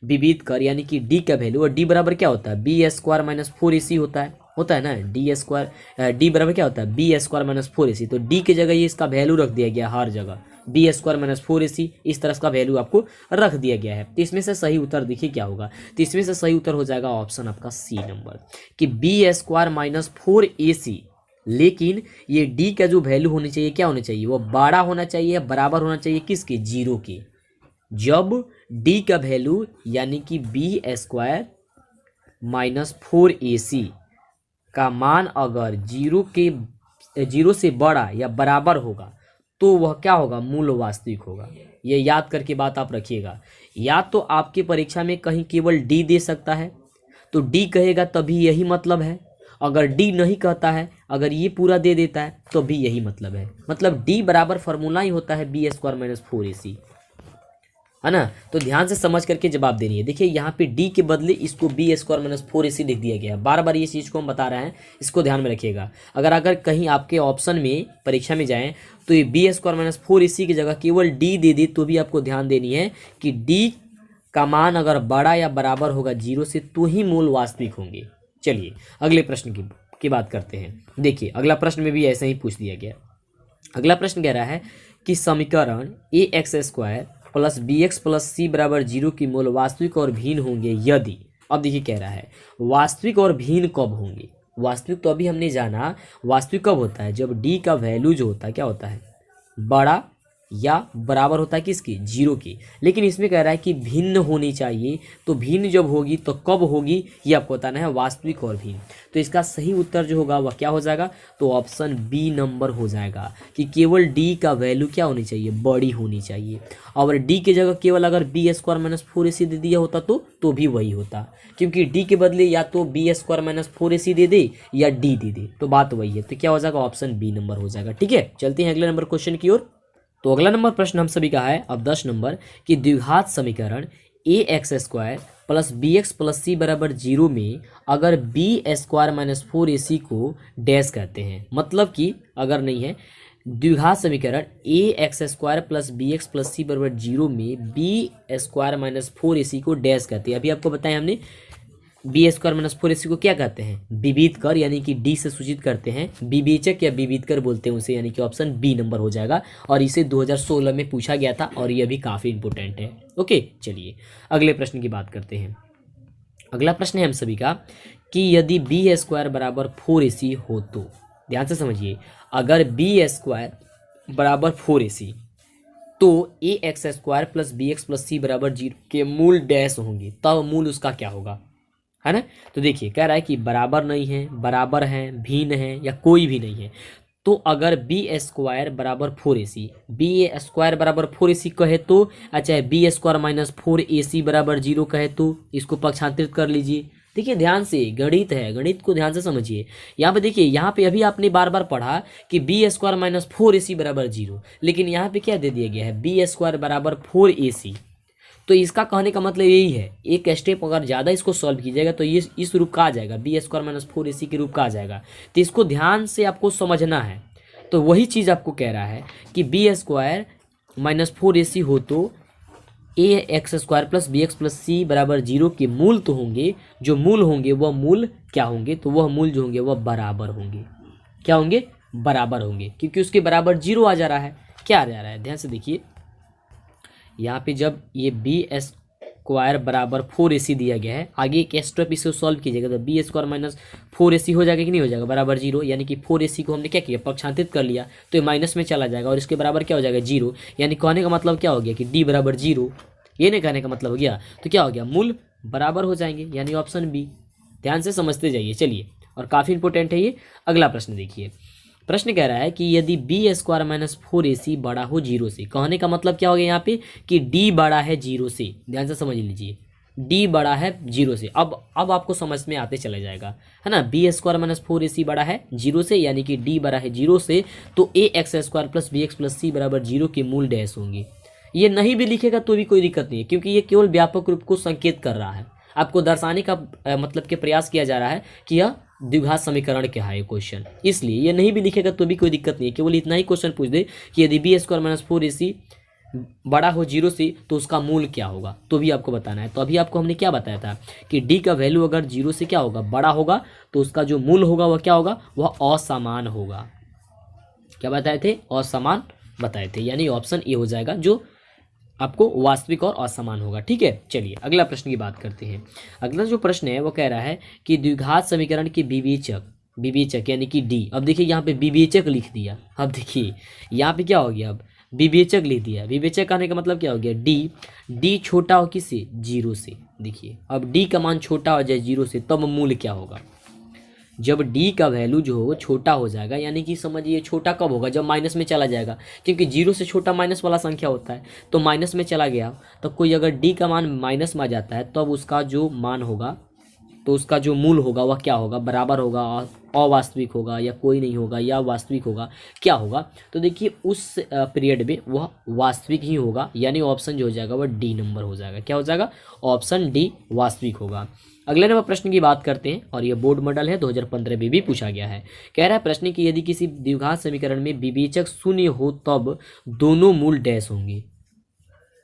विविध कर, यानी कि डी का वैल्यू, और डी बराबर क्या होता है? B square minus four a सी होता है ना। डी स्क्वायर, डी बराबर क्या होता है? B square minus four a c. तो डी की जगह ये इसका वैल्यू रख दिया गया हर जगह, B square minus four a सी, इस तरह का वैल्यू आपको रख दिया गया है। तो इसमें से सही उत्तर देखिए क्या होगा। तो इसमें से सही उत्तर हो जाएगा ऑप्शन आपका सी नंबर, कि B square minus four a सी। लेकिन ये डी का जो वैल्यू होनी चाहिए क्या होना चाहिए? वो बड़ा होना चाहिए, बराबर होना चाहिए किसके? जीरो के। जब डी का वैल्यू यानी कि B square minus four a सी का मान अगर जीरो से बड़ा या बराबर होगा तो वह क्या होगा? मूल वास्तविक होगा। ये याद करके बात आप रखिएगा। या तो आपकी परीक्षा में कहीं केवल डी दे सकता है, तो डी कहेगा तभी यही मतलब है। अगर डी नहीं कहता है, अगर ये पूरा दे देता है तो भी यही मतलब है। मतलब डी बराबर फॉर्मूला ही होता है B square minus four a सी, है ना। तो ध्यान से समझ करके जवाब देनी है। देखिए यहाँ पे डी के बदले इसको B square minus four a सी लिख दिया गया है। बार बार ये चीज़ को हम बता रहे हैं, इसको ध्यान में रखिएगा। अगर कहीं आपके ऑप्शन में परीक्षा में जाएं तो ये B square minus four a सी की जगह केवल डी दे दी तो भी आपको ध्यान देनी है कि डी का मान अगर बड़ा या बराबर होगा जीरो से तो ही मूल वास्तविक होंगे। चलिए अगले प्रश्न की बात करते हैं। देखिए अगला प्रश्न में भी ऐसे ही पूछ दिया गया। अगला प्रश्न कह रहा है कि समीकरण a x square plus B x plus c बराबर जीरो की मूल वास्तविक और भिन्न होंगे यदि। अब देखिए कह रहा है वास्तविक और भिन्न कब होंगे? वास्तविक तो अभी हमने जाना, वास्तविक कब होता है? जब डी का वैल्यू जो होता है क्या होता है? बड़ा या बराबर होता है किसकी? जीरो की। लेकिन इसमें कह रहा है कि भिन्न होनी चाहिए। तो भिन्न जब होगी तो कब होगी ये आपको बताना है, वास्तविक और भिन्न। तो इसका सही उत्तर जो होगा वह क्या हो जाएगा? तो ऑप्शन बी नंबर हो जाएगा कि केवल डी का वैल्यू क्या होनी चाहिए? बड़ी होनी चाहिए। और डी की जगह केवल अगर b square minus four a सी दे दिया होता तो भी वही होता, क्योंकि डी के बदले या तो B square minus four a सी दे दे या डी दे दे, तो बात वही है। तो क्या हो जाएगा? ऑप्शन बी नंबर हो जाएगा। ठीक है, चलते हैं अगले नंबर क्वेश्चन की ओर। तो अगला नंबर प्रश्न हम सभी का है अब 10 नंबर कि द्विघात समीकरण a x square plus B x plus c बराबर जीरो में अगर b square minus four a c को डैश कहते हैं। मतलब कि अगर नहीं है, द्विघात समीकरण a x square plus B x plus c बराबर जीरो में b square minus four a c को डैश कहते हैं। अभी आपको बताया हमने b square minus four a c को क्या कहते हैं? विविध कर, यानी कि डी से सूचित करते हैं। विवेचक या विविध कर बोलते हैं उसे, यानी कि ऑप्शन बी नंबर हो जाएगा। और इसे 2016 में पूछा गया था और ये भी काफ़ी इंपॉर्टेंट है। ओके, चलिए अगले प्रश्न की बात करते हैं। अगला प्रश्न है हम सभी का कि यदि बी स्क्वायर बराबर फोर ए सी हो तो, ध्यान से समझिए, अगर बी स्क्वायर बराबर फोर ए सी तो a x square plus B x plus c बराबर जीरो के मूल डैश होंगे, तब मूल उसका क्या होगा, है ना। तो देखिए कह रहा है कि बराबर नहीं है, बराबर है, भिन्न है या कोई भी नहीं है। तो अगर बी स्क्वायर बराबर 4ac, बी स्क्वायर बराबर 4ac कहे तो, अच्छा बी स्क्वायर माइनस 4ac बराबर 0 कहे तो इसको पक्षांतरित कर लीजिए। देखिए ध्यान से, गणित है, गणित को ध्यान से समझिए। यहाँ पे देखिए, यहाँ पे अभी आपने बार बार पढ़ा कि बी स्क्वायर माइनस 4ac बराबर 0, लेकिन यहाँ पे क्या दे दिया गया है, बी स्क्वायर बराबर 4ac। तो इसका कहने का मतलब यही है, एक स्टेप अगर ज़्यादा इसको सॉल्व कीजिएगा तो ये इस रूप का आ जाएगा, बी स्क्वायर माइनस 4ac के रूप का आ जाएगा। तो इसको ध्यान से आपको समझना है। तो वही चीज़ आपको कह रहा है कि बी स्क्वायर माइनस 4ac हो तो a x square plus B x plus c बराबर 0 के मूल तो होंगे, जो मूल होंगे वह मूल क्या होंगे, तो वह मूल जो होंगे वह बराबर होंगे। क्या होंगे, बराबर होंगे, क्योंकि उसके बराबर 0 आ जा रहा है। क्या आ जा रहा है, ध्यान से देखिए, यहाँ पे जब ये बी स्क्वायर बराबर 4ac दिया गया है, आगे एक स्टेप इसे सॉल्व कीजिएगा तो बी स्क्वायर माइनस 4ac हो जाएगा कि नहीं हो जाएगा, बराबर 0, यानी कि 4ac को हमने क्या किया, पक्षांतरित कर लिया, तो ये माइनस में चला जाएगा और इसके बराबर क्या हो जाएगा, 0। यानी कहने का मतलब क्या हो गया कि d बराबर 0, ये नहीं कहने का मतलब हो गया, तो क्या हो गया, मूल बराबर हो जाएंगे, यानी ऑप्शन बी। ध्यान से समझते जाइए। चलिए, और काफ़ी इंपॉर्टेंट है ये। अगला प्रश्न देखिए, प्रश्न कह रहा है कि यदि बी स्क्वायर माइनस 4ac बड़ा हो 0 से, कहने का मतलब क्या हो गया यहाँ पे कि d बड़ा है 0 से। ध्यान से समझ लीजिए, d बड़ा है 0 से। अब आपको समझ में आते चला जाएगा, है ना। बी स्क्वायर माइनस 4ac बड़ा है 0 से, यानी कि d बड़ा है 0 से, तो a x square plus B x plus c बराबर 0 के मूल डैश होंगे। ये नहीं भी लिखेगा तो भी कोई दिक्कत नहीं है, क्योंकि ये केवल व्यापक रूप को संकेत कर रहा है, आपको दर्शाने का मतलब के प्रयास किया जा रहा है कि यह द्विघात समीकरण क्या है ये क्वेश्चन। इसलिए ये नहीं भी लिखेगा तो भी कोई दिक्कत नहीं है, केवल इतना ही क्वेश्चन पूछ दे कि यदि बी स्क्वायर माइनस 4ac बड़ा हो 0 से तो उसका मूल क्या होगा, तो भी आपको बताना है। तो अभी आपको हमने क्या बताया था कि d का वैल्यू अगर 0 से क्या होगा, बड़ा होगा, तो उसका जो मूल होगा वह क्या होगा, वह असमान होगा। क्या बताए थे, असमान बताए थे, यानी ऑप्शन ए हो जाएगा, जो आपको वास्तविक और असमान होगा। ठीक है, चलिए अगला प्रश्न की बात करते हैं। अगला जो प्रश्न है वो कह रहा है कि द्विघात समीकरण के विवेचक यानी कि डी। अब देखिए यहाँ पे विवेचक लिख दिया, अब देखिए यहाँ पे क्या हो गया, अब विवेचक लिख दिया। विवेचक कहने का मतलब क्या हो गया, डी छोटा हो किससे, 0 से। देखिए अब डी का मान छोटा हो जाए 0 से, तब मूल क्या होगा, जब d का वैल्यू जो हो छोटा हो जाएगा, यानी कि समझिए छोटा कब होगा, जब माइनस में चला जाएगा, क्योंकि 0 से छोटा माइनस वाला संख्या होता है। तो माइनस में चला गया, तो कोई अगर d का मान माइनस में आ जाता है, तब उसका जो मान होगा, तो उसका जो मूल होगा वह क्या होगा, बराबर होगा, अवास्तविक होगा, या कोई नहीं होगा, या वास्तविक होगा, क्या होगा। तो देखिए उस पीरियड में वह वास्तविक ही होगा, यानी ऑप्शन जो हो जाएगा वह डी नंबर हो जाएगा। क्या हो जाएगा, ऑप्शन डी वास्तविक होगा। अगले नंबर प्रश्न की बात करते हैं, और यह बोर्ड मॉडल है, 2015 में भी पूछा गया है। कह रहा है प्रश्न कि यदि किसी द्विघात समीकरण में विवेचक शून्य हो तब दोनों मूल डैश होंगे।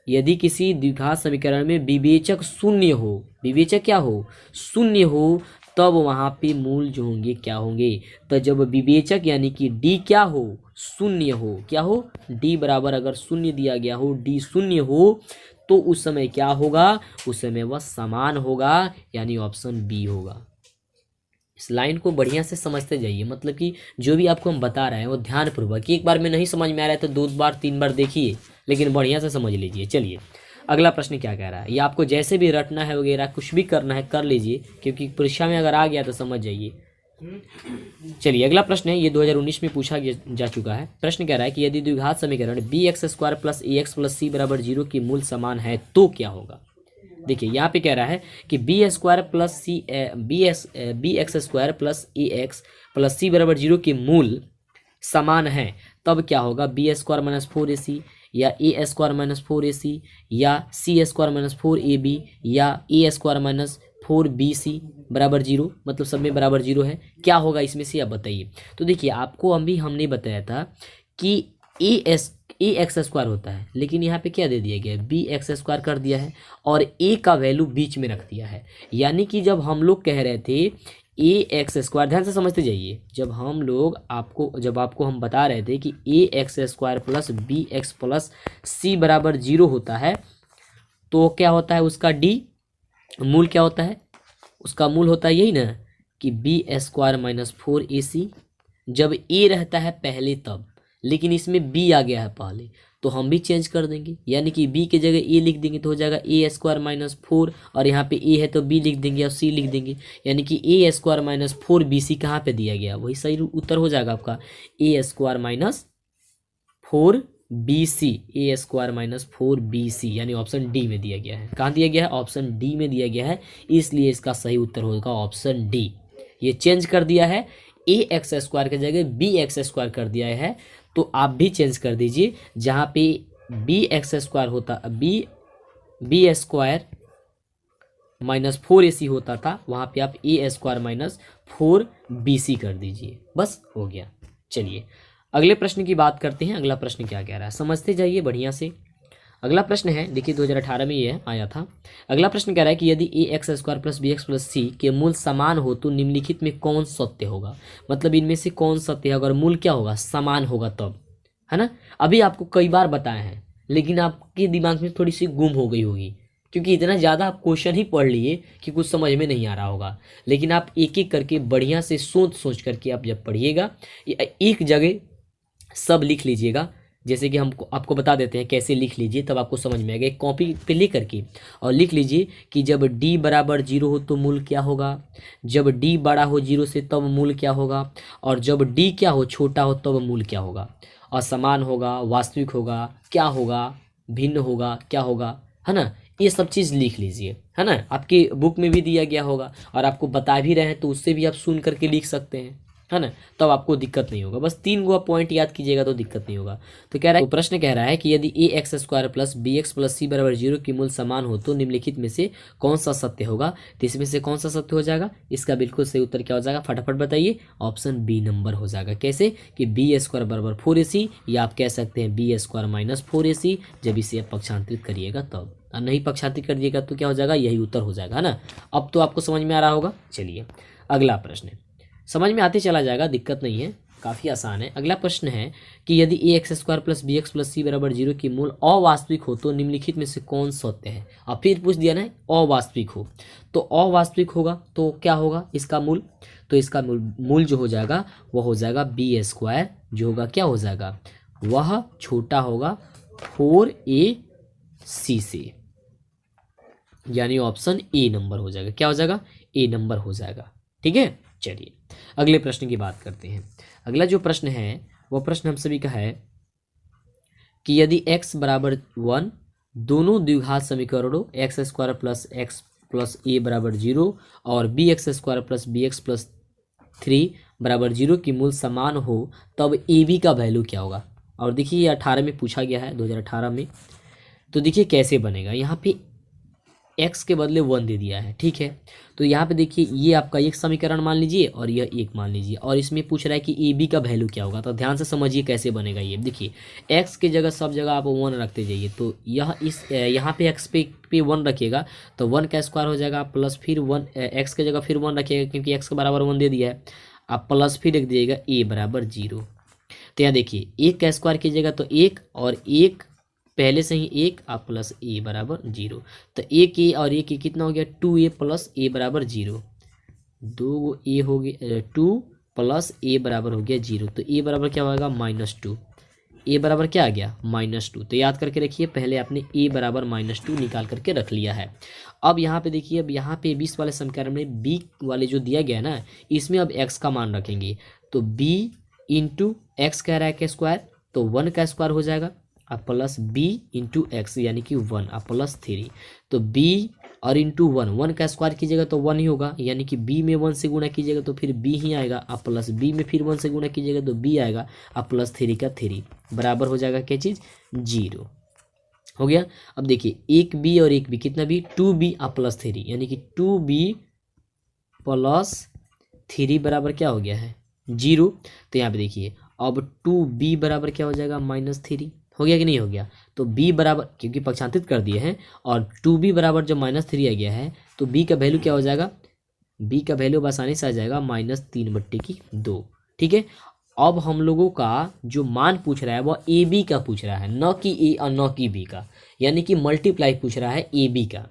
यदि किसी द्विघात समीकरण में विवेचक शून्य हो, विवेचक क्या हो, शून्य हो, तब वहाँ पे मूल जो होंगे क्या होंगे। तो जब विवेचक यानी कि डी क्या हो, शून्य हो, क्या हो, डी बराबर अगर शून्य दिया गया हो, डी शून्य हो, तो उस समय क्या होगा, उस समय वह समान होगा, यानी ऑप्शन बी होगा। इस लाइन को बढ़िया से समझते जाइए, मतलब कि जो भी आपको हम बता रहे हैं वो ध्यानपूर्वक, एक बार में नहीं समझ में आ रहा है तो 2 बार 3 बार देखिए, लेकिन बढ़िया से समझ लीजिए। चलिए अगला प्रश्न क्या कह रहा है, ये आपको जैसे भी रटना है वगैरह कुछ भी करना है कर लीजिए, क्योंकि परीक्षा में अगर आ गया तो समझ जाइए। चलिए अगला प्रश्न है, ये 2019 में पूछा जा चुका है। प्रश्न कह रहा है कि यदि द्विघात समीकरण B x square plus a x plus c बराबर 0 की मूल समान है तो क्या होगा। देखिए यहाँ पे कह रहा है कि B square plus c b x square plus a x plus c बराबर 0 के मूल समान है, तब क्या होगा, बी स्क्वायर माइनस 4ac, या ए स्क्वायर माइनस 4ac, या सी स्क्वायर माइनस 4ab, या ए स्क्वायर माइनस 4bc बराबर 0, मतलब सब में बराबर 0 है। क्या होगा इसमें से आप बताइए। तो देखिए आपको हमने बताया था कि ए एक्स स्क्वायर होता है, लेकिन यहाँ पे क्या दे दिया गया है, बी एक्स स्क्वायर कर दिया है, और ए का वैल्यू बीच में रख दिया है। यानी कि जब हम लोग कह रहे थे ए एक्स स्क्वायर, ध्यान से समझते जाइए, जब आपको हम बता रहे थे कि a x square plus B x plus c बराबर 0 होता है, तो क्या होता है उसका डी मूल क्या होता है, उसका मूल होता है यही ना कि बी स्क्वायर माइनस 4ac, जब ए रहता है पहले तब, लेकिन इसमें बी आ गया है पहले, तो हम भी चेंज कर देंगे, यानी कि b के जगह a लिख देंगे तो हो जाएगा a स्क्वायर माइनस 4, और यहाँ पे a है तो b लिख देंगे और c लिख देंगे, यानी कि a स्क्वायर माइनस 4bc कहाँ पे दिया गया, वही सही उत्तर हो जाएगा आपका a square minus 4bc, a square minus 4bc, यानी ऑप्शन डी में दिया गया है। कहाँ दिया गया है, ऑप्शन डी में दिया गया है, इसलिए इसका सही उत्तर होगा ऑप्शन डी। ये चेंज कर दिया है, ए एक्स स्क्वायर की जगह बी एक्स स्क्वायर कर दिया है, तो आप भी चेंज कर दीजिए, जहाँ पे बी एक्स स्क्वायर होता, बी स्क्वायर माइनस 4ac होता था, वहाँ पे आप ए स्क्वायर माइनस 4bc कर दीजिए, बस हो गया। चलिए अगले प्रश्न की बात करते हैं। अगला प्रश्न क्या कह रहा है, समझते जाइए बढ़िया से। अगला प्रश्न है, देखिए 2018 में ये आया था। अगला प्रश्न कह रहा है कि यदि a x square plus B x plus c के मूल समान हो तो निम्नलिखित में कौन सत्य होगा, मतलब इनमें से कौन सत्य है, अगर मूल क्या होगा, समान होगा तब, है ना। अभी आपको कई बार बताया है, लेकिन आपके दिमाग में थोड़ी सी गुम हो गई होगी, क्योंकि इतना ज़्यादा आप क्वेश्चन ही पढ़ लिए कि कुछ समझ में नहीं आ रहा होगा। लेकिन आप एक एक करके बढ़िया से सोच करके आप जब पढ़िएगा, एक जगह सब लिख लीजिएगा, जैसे कि हमको आपको बता देते हैं कैसे लिख लीजिए, तब आपको समझ में आएगा। एक कॉपी पे ले करके और लिख लीजिए कि जब d बराबर 0 हो तो मूल क्या होगा, जब d बड़ा हो 0 से तब मूल क्या होगा, और जब d क्या हो, छोटा हो, तब मूल क्या होगा, असमान होगा, वास्तविक होगा, क्या होगा, भिन्न होगा, क्या होगा, है ना। ये सब चीज़ लिख लीजिए, है ना। आपकी बुक में भी दिया गया होगा और आपको बता भी रहे हैं, तो उससे भी आप सुन करके लिख सकते हैं, है ना। तब आपको दिक्कत नहीं होगा, बस 3 गो पॉइंट याद कीजिएगा तो दिक्कत नहीं होगा। तो कह रहा है, तो प्रश्न कह रहा है कि यदि a x square plus B x plus c बराबर 0 की मूल समान हो तो निम्नलिखित में से कौन सा सत्य होगा। तो इसमें से कौन सा सत्य हो जाएगा, इसका बिल्कुल सही उत्तर क्या हो जाएगा, फटाफट बताइए। ऑप्शन बी नंबर हो जाएगा। कैसे कि बी स्क्वायर बराबर 4ac, या आप कह सकते हैं बी स्क्वायर माइनस 4ac, जब इसे आप पक्षांतरित करिएगा तब, और नहीं पक्षांतरित करिएगा तो क्या हो जाएगा, यही उत्तर हो जाएगा, है ना। अब तो आपको समझ में आ रहा होगा। चलिए अगला प्रश्न समझ में आते चला जाएगा, दिक्कत नहीं है, काफ़ी आसान है। अगला प्रश्न है कि यदि a x square plus B x plus c बराबर 0 की मूल अवास्तविक हो तो निम्नलिखित में से कौन सत्य है। अब फिर पूछ दिया ना, अवास्तविक हो, तो अवास्तविक होगा तो क्या होगा इसका मूल, तो इसका मूल जो हो जाएगा वह हो जाएगा बी स्क्वायर, जो होगा क्या हो जाएगा, वह छोटा होगा 4ac से, यानी ऑप्शन ए नंबर हो जाएगा। क्या हो जाएगा, ए नंबर हो जाएगा। ठीक है, चलिए अगले प्रश्न की बात करते हैं। अगला जो प्रश्न है वह प्रश्न हम सभी का है कि यदि x बराबर 1 दोनों द्विघात समीकरणों एक्स स्क्वायर प्लस ए बराबर 0 और B x square plus B x plus 3 बराबर 0 की मूल समान हो तब ए बी का वैल्यू क्या होगा। और देखिए ये 18 में पूछा गया है, 2018 में। तो देखिए कैसे बनेगा, यहाँ पे x के बदले 1 दे दिया है, ठीक है। तो यहाँ पे देखिए ये आपका एक समीकरण मान लीजिए और यह एक मान लीजिए, और इसमें पूछ रहा है कि ए बी का वैल्यू क्या होगा। तो ध्यान से समझिए कैसे बनेगा ये। देखिए x के जगह सब जगह आप 1 रखते जाइए, तो यह इस यहाँ पे x पे 1 रखिएगा तो 1 का स्क्वायर हो जाएगा, प्लस फिर 1 x के जगह फिर 1 रखिएगा क्योंकि x के बराबर 1 दे दिया है, आप प्लस फिर रख दिएगा a बराबर 0। तो यहाँ देखिए 1 का स्क्वायर कीजिएगा तो 1 और 1 पहले से ही 1 आप प्लस a बराबर 0, तो 1a और 1a कितना हो गया 2a प्लस a बराबर 0, 2 a हो गया 2 प्लस a बराबर हो गया 0, तो a बराबर क्या होगा -2, a बराबर क्या आ गया -2। तो याद करके रखिए, पहले आपने a बराबर -2 निकाल करके रख लिया है। अब यहाँ पे देखिए, अब यहाँ पे 20 वाले समीकरण में b वाले जो दिया गया ना, इसमें अब x का मान रखेंगे, तो b इंटू एक्स कह रहा है के स्क्वायर, तो 1 का स्क्वायर हो जाएगा आप प्लस b इंटू एक्स यानी कि 1 आप प्लस 3, तो b और इंटू 1 का स्क्वायर कीजिएगा तो 1 ही होगा, यानी कि b में 1 से गुणा कीजिएगा तो फिर b ही आएगा, आप प्लस b में फिर 1 से गुणा कीजिएगा तो b आएगा, आप प्लस 3 का 3 बराबर हो जाएगा क्या चीज़ 0 हो गया। अब देखिए एक b और एक b कितना b 2b आप प्लस 3, यानी कि 2b प्लस 3 बराबर क्या हो गया है 0। तो यहाँ पे देखिए अब 2b बराबर क्या हो जाएगा -3 हो गया कि नहीं हो गया। तो b बराबर, क्योंकि पक्षांतरित कर दिए हैं, और 2b बराबर जब -3 आ गया है तो b का वैल्यू क्या हो जाएगा, b का वैल्यू आसानी से आ जाएगा -3/2। ठीक है, अब हम लोगों का जो मान पूछ रहा है वह ए बी का पूछ रहा है, न कि ए और न कि बी का, यानी कि मल्टीप्लाई पूछ रहा है ए बी का।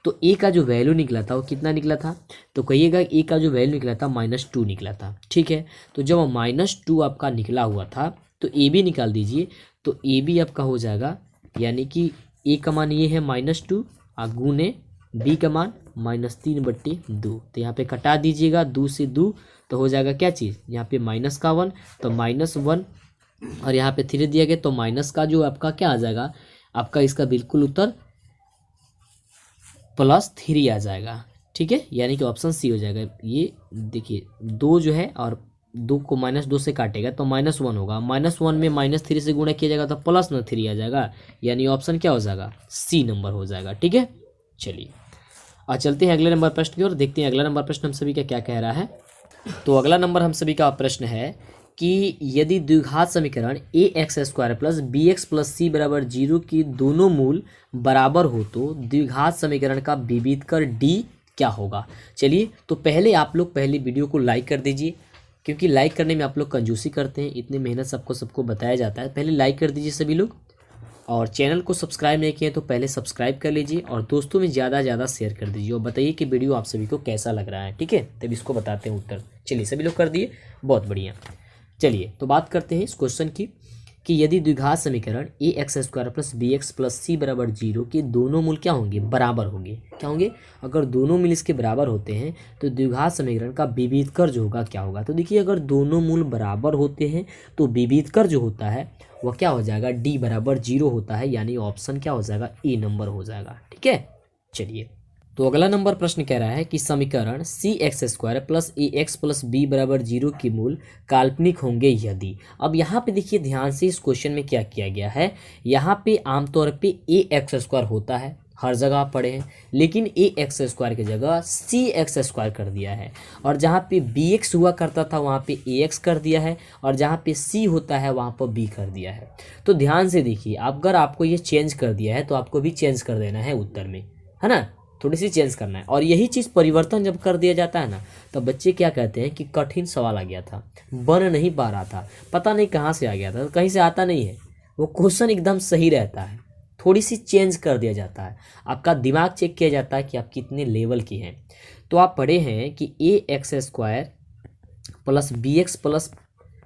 तो ए का जो वैल्यू निकला था वो कितना निकला था, तो कहिएगा ए का जो वैल्यू निकला था -2 निकला था। ठीक है, तो जब -2 आपका निकला हुआ था तो ए बी निकाल दीजिए, तो ए बी आपका हो जाएगा, यानी कि ए का मान ये है -2 और गुने बी का मान -3/2। तो यहाँ पे कटा दीजिएगा 2 से 2, तो हो जाएगा क्या चीज़, यहाँ पे -1 तो -1 और यहाँ पे 3 दिया गया तो माइनस का जो आपका क्या आ जाएगा, आपका इसका बिल्कुल उत्तर +3 आ जाएगा। ठीक है, यानी कि ऑप्शन सी हो जाएगा। ये देखिए 2 जो है और 2 को -2 से काटेगा तो -1 होगा, -1 में -3 से गुणा किया जाएगा तो +3 आ जाएगा, यानी ऑप्शन क्या हो जाएगा, सी नंबर हो जाएगा। ठीक है, चलिए और चलते हैं अगले नंबर प्रश्न की ओर, देखते हैं अगला नंबर प्रश्न हम सभी का क्या कह रहा है। तो अगला नंबर हम सभी का प्रश्न है कि यदि द्विघात समीकरण ax² plus bx plus c बराबर 0 की दोनों मूल बराबर हो तो द्विघात समीकरण का विभेद कर d क्या होगा। चलिए, तो पहले आप लोग पहले वीडियो को लाइक कर दीजिए, क्योंकि लाइक करने में आप लोग कंजूसी करते हैं, इतनी मेहनत सबको बताया जाता है। पहले लाइक कर दीजिए सभी लोग, और चैनल को सब्सक्राइब नहीं किए तो पहले सब्सक्राइब कर लीजिए और दोस्तों में ज़्यादा शेयर कर दीजिए और बताइए कि वीडियो आप सभी को कैसा लग रहा है। ठीक है, तब इसको बताते हैं उत्तर। चलिए, सभी लोग कर दिए, बहुत बढ़िया। चलिए, तो बात करते हैं इस क्वेश्चन की कि यदि द्विघात समीकरण ax² plus bx plus c बराबर 0 के दोनों मूल क्या होंगे, बराबर होंगे। क्या होंगे, अगर दोनों मूल इसके बराबर होते हैं तो द्विघात समीकरण का विभेद कर जो होगा क्या होगा। तो देखिए, अगर दोनों मूल बराबर होते हैं तो विभेद कर जो होता है वह क्या हो जाएगा, d बराबर 0 होता है, यानी ऑप्शन क्या हो जाएगा, ए नंबर हो जाएगा। ठीक है, चलिए, तो अगला नंबर प्रश्न कह रहा है कि समीकरण cx² plus ax plus b बराबर 0 की मूल काल्पनिक होंगे यदि। अब यहाँ पे देखिए ध्यान से, इस क्वेश्चन में क्या किया गया है, यहाँ पे आमतौर पे ax² होता है, हर जगह आप पढ़े हैं, लेकिन ax² की जगह cx² कर दिया है, और जहाँ पे bx हुआ करता था वहाँ पे ax कर दिया है, और जहाँ पे c होता है वहाँ पर b कर दिया है। तो ध्यान से देखिए, अगर आपको ये चेंज कर दिया है तो आपको भी चेंज कर देना है उत्तर में, है ना, थोड़ी सी चेंज करना है। और यही चीज़ परिवर्तन जब कर दिया जाता है ना, तब बच्चे क्या कहते हैं कि कठिन सवाल आ गया था, बन नहीं पा रहा था, पता नहीं कहाँ से आ गया था, कहीं से आता नहीं है, वो क्वेश्चन एकदम सही रहता है, थोड़ी सी चेंज कर दिया जाता है, आपका दिमाग चेक किया जाता है कि आप कितने लेवल की हैं। तो आप पढ़े हैं कि ax² plus bx plus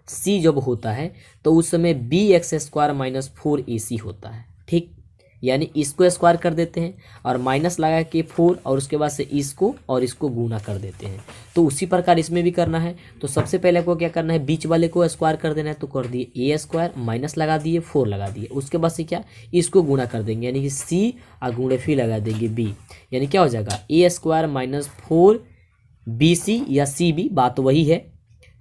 c जब होता है तो उस समय bx² माइनस 4ac होता है। ठीक, यानी इसको स्क्वायर कर देते हैं और माइनस लगा के 4 और उसके बाद से इसको और इसको गुना कर देते हैं। तो उसी प्रकार इसमें भी करना है। तो सबसे पहले आपको क्या करना है, बीच वाले को स्क्वायर कर देना है, तो कर दिए a² माइनस लगा दिए 4 लगा दिए, उसके बाद से क्या, इसको गुना कर देंगे, यानी कि c और गुणे फिर लगा देंगे b, यानी क्या हो जाएगा a² माइनस 4bc या cb, बात वही है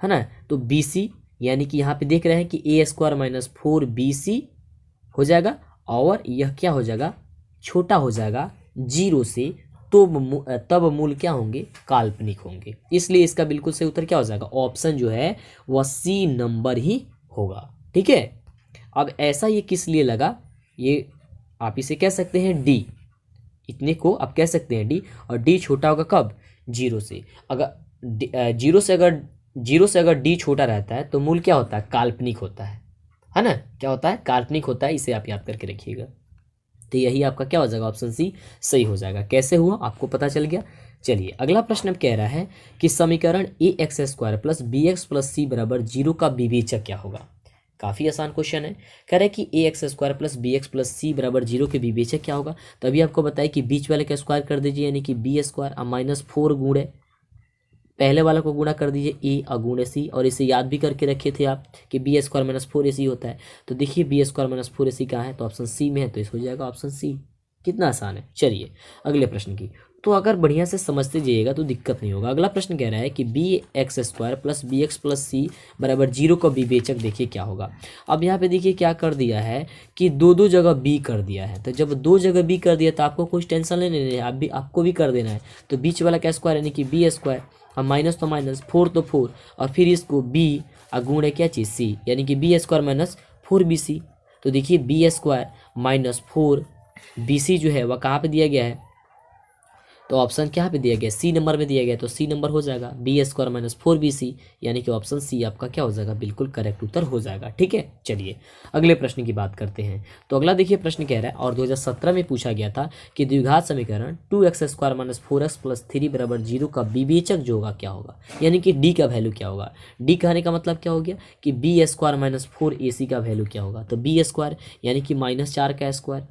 ना। तो bc यानी कि यहाँ पे देख रहे हैं कि a² माइनस 4bc हो जाएगा, और यह क्या हो जाएगा, छोटा हो जाएगा 0 से, तो तब मूल क्या होंगे, काल्पनिक होंगे। इसलिए इसका बिल्कुल सही उत्तर क्या हो जाएगा, ऑप्शन जो है वह सी नंबर ही होगा। ठीक है, अब ऐसा ये किस लिए लगा, ये आप इसे कह सकते हैं डी, इतने को आप कह सकते हैं डी, और डी छोटा होगा कब, 0 से। अगर 0 से अगर डी छोटा रहता है तो मूल क्या होता है, काल्पनिक होता है ना, क्या होता है, काल्पनिक होता है। इसे आप याद करके रखिएगा। तो यही आपका क्या हो जाएगा, ऑप्शन सी सही हो जाएगा। कैसे हुआ आपको पता चल गया। चलिए, अगला प्रश्न अब कह रहा है कि समीकरण ax² plus bx plus c बराबर 0 का विवेचक क्या होगा। काफ़ी आसान क्वेश्चन है। कह रहा है कि ax² plus bx plus c बराबर 0 के विवेचक क्या होगा। तो अभी आपको बताया कि बीच वाले का स्क्वायर कर दीजिए, यानी कि b² और माइनस 4 गुणे पहले वाला को गुणा कर दीजिए a और गुणे c, और इसे याद भी करके रखे थे आप कि b² माइनस 4ac होता है। तो देखिए b² माइनस 4ac कहाँ है, तो ऑप्शन सी में है, तो इस हो जाएगा ऑप्शन सी। कितना आसान है। चलिए अगले प्रश्न की, तो अगर बढ़िया से समझते जाइएगा तो दिक्कत नहीं होगा। अगला प्रश्न कह रहा है कि bx² plus bx plus c बराबर 0 का विवेचक देखिए क्या होगा। अब यहाँ पे देखिए क्या कर दिया है कि दो जगह b कर दिया है। तो जब 2 जगह b कर दिया तो आपको कुछ टेंशन लेने नहीं है, आपको भी कर देना है। तो बीच वाला का स्क्वायर यानी कि b² और माइनस तो माइनस 4 तो 4, और फिर इसको b और गुणे क्या चीज़ c, यानी कि b² माइनस 4bc। तो देखिए b² माइनस 4bc जो है वह कहाँ पे दिया गया है, तो ऑप्शन क्या पे दिया गया, सी नंबर में दिया गया, तो सी नंबर हो जाएगा बी स्क्वायर माइनस 4bc, यानी कि ऑप्शन सी आपका क्या हो जाएगा, बिल्कुल करेक्ट उत्तर हो जाएगा। ठीक है, चलिए अगले प्रश्न की बात करते हैं। तो अगला देखिए प्रश्न कह रहा है, और 2017 में पूछा गया था कि द्विघात समीकरण 2x square minus 4x plus 3 बराबर 0 का विवेचक जो होगा क्या होगा, यानी कि डी का वैल्यू क्या होगा। डी कहने का मतलब क्या हो गया कि बी स्क्वायर माइनस 4ac का वैल्यू क्या होगा, तो बी स्क्वायर यानी कि -4 का स्क्वायर,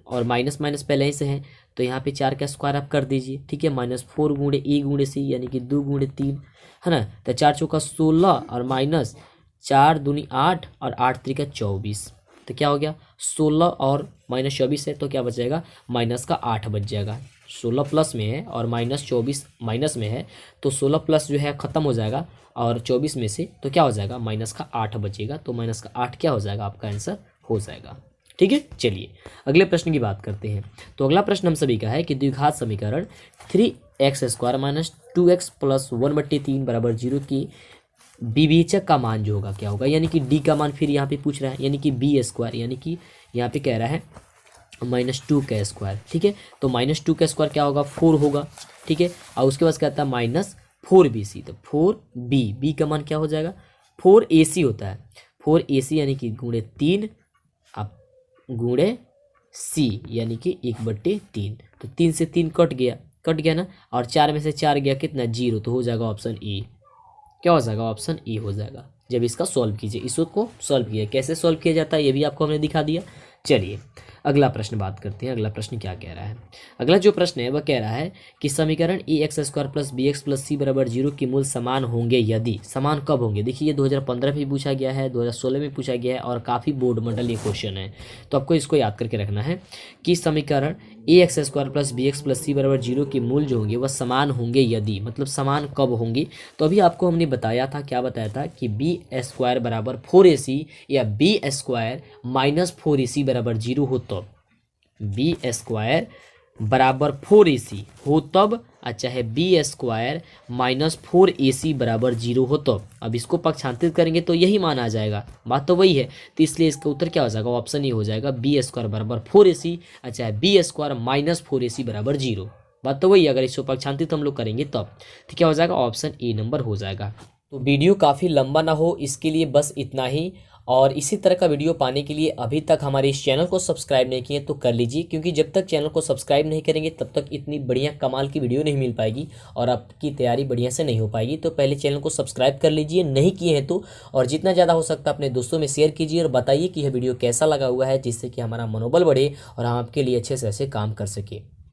और माइनस माइनस पहले ही से है तो यहाँ पे 4 का स्क्वायर आप कर दीजिए। ठीक है, -4 गुणे a गुणे c यानी कि 2 गुणे 3 है ना, तो 4 चौका 16 और माइनस 4 दूनी 8 और 8 त्रिका 24, तो क्या हो गया 16 और -24 है तो क्या बचेगा, माइनस का 8 बच जाएगा। 16 प्लस में है और -24 माइनस में है, तो 16 प्लस जो है ख़त्म हो जाएगा और 24 में से तो क्या हो जाएगा, माइनस का 8 बचेगा, तो माइनस का 8 क्या हो जाएगा, आपका आंसर हो जाएगा। ठीक है, चलिए अगले प्रश्न की बात करते हैं। तो अगला प्रश्न हम सभी का है कि द्विघात समीकरण 3x square minus 2x plus 1/3 बराबर 0 की विवेचक का मान जो होगा क्या होगा, यानी कि डी का मान फिर यहाँ पे पूछ रहा है, यानी कि बी स्क्वायर, यानी कि यहाँ पे कह रहा है -2 का स्क्वायर। ठीक है, तो -2 का स्क्वायर क्या होगा, 4 होगा। ठीक है, और उसके बाद कहता है -4bc, तो 4b का मान क्या हो जाएगा, 4ac होता है, 4ac यानी कि गुणे 3 आप गुणे c यानी कि 1/3, तो 3 से 3 कट गया ना, और 4 में से 4 गया कितना 0, तो हो जाएगा ऑप्शन ए, क्या हो जाएगा, ऑप्शन ए हो जाएगा। जब इसका सॉल्व कीजिए, इसको को सॉल्व कीजिए, कैसे सॉल्व किया जाता है ये भी आपको हमने दिखा दिया। चलिए अगला प्रश्न बात करते हैं। अगला प्रश्न क्या कह रहा है, अगला जो प्रश्न है वह कह रहा है कि समीकरण ax square plus B x plus c बराबर 0 के मूल समान होंगे यदि, समान कब होंगे, देखिए ये 2015 में पूछा गया है, 2016 में पूछा गया है, और काफ़ी बोर्ड मॉडल ये क्वेश्चन है, तो आपको इसको याद करके रखना है कि समीकरण ax square plus B x plus c बराबर 0 के मूल जो होंगे वह समान होंगे यदि, मतलब समान कब होंगे। तो अभी आपको हमने बताया था, क्या बताया था कि बी स्क्वायर बराबर 4ac या बी स्क्वायर माइनस 4ac बराबर 0 हो, तब बी स्क्वायर बराबर 4ac हो तब, अच्छा है बी स्क्वायर माइनस 4ac बराबर 0 हो तब। अब इसको पक्षांतरित करेंगे तो यही मान आ जाएगा, बात तो वही है, तो इसलिए इसका उत्तर क्या हो जाएगा, ऑप्शन ए हो जाएगा बी स्क्वायर बराबर 4ac, अच्छा है बी स्क्वायर माइनस 4ac बराबर 0, बात तो वही, अगर इसको पक्षांतरित हम लोग करेंगे तब, तो क्या हो जाएगा, ऑप्शन ए नंबर हो जाएगा। तो वीडियो काफ़ी लंबा ना हो इसके लिए बस इतना ही, और इसी तरह का वीडियो पाने के लिए अभी तक हमारे इस चैनल को सब्सक्राइब नहीं किए तो कर लीजिए, क्योंकि जब तक चैनल को सब्सक्राइब नहीं करेंगे तब तक इतनी बढ़िया कमाल की वीडियो नहीं मिल पाएगी और आपकी तैयारी बढ़िया से नहीं हो पाएगी। तो पहले चैनल को सब्सक्राइब कर लीजिए, नहीं किए हैं तो, और जितना ज़्यादा हो सकता है अपने दोस्तों में शेयर कीजिए और बताइए कि यह वीडियो कैसा लगा हुआ है, जिससे कि हमारा मनोबल बढ़े और हम आपके लिए अच्छे से काम कर सके।